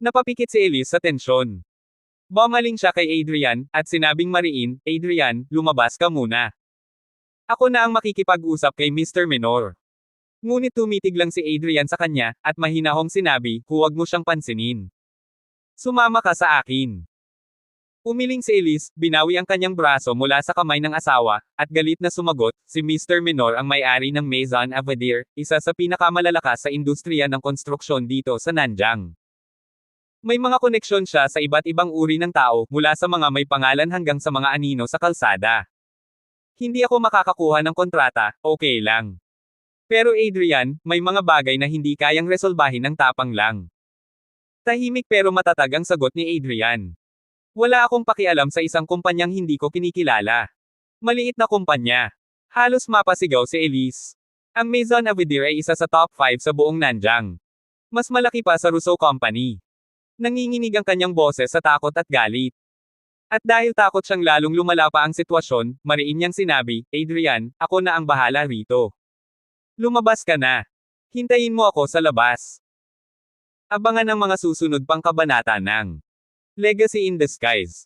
Napapikit si Elise sa tensyon. Bumaling siya kay Adrian, at sinabing mariin, Adrian, lumabas ka muna. Ako na ang makikipag-usap kay Mr. Menor. Ngunit tumitig lang si Adrian sa kanya, at mahinahong sinabi, huwag mo siyang pansinin. Sumama ka sa akin. Umiling si Elise, binawi ang kanyang braso mula sa kamay ng asawa, at galit na sumagot, si Mr. Menor ang may-ari ng Maison Avadir, isa sa pinakamalalakas sa industriya ng konstruksyon dito sa Nanjang. May mga koneksyon siya sa iba't ibang uri ng tao, mula sa mga may pangalan hanggang sa mga anino sa kalsada. Hindi ako makakakuha ng kontrata, okay lang. Pero Adrian, may mga bagay na hindi kayang resolbahin ng tapang lang. Tahimik pero matatag ang sagot ni Adrian. Wala akong pakialam sa isang kumpanyang hindi ko kinikilala. Maliit na kumpanya. Halos mapasigaw si Elise. Ang Maison Avadir ay isa sa top 5 sa buong Nanjang. Mas malaki pa sa Rousseau Company. Nanginginig ang kanyang boses sa takot at galit. At dahil takot siyang lalong lumala pa ang sitwasyon, mariin niyang sinabi, Adrian, ako na ang bahala rito. Lumabas ka na. Hintayin mo ako sa labas. Abangan ang mga susunod pang kabanata ng Legacy in Disguise.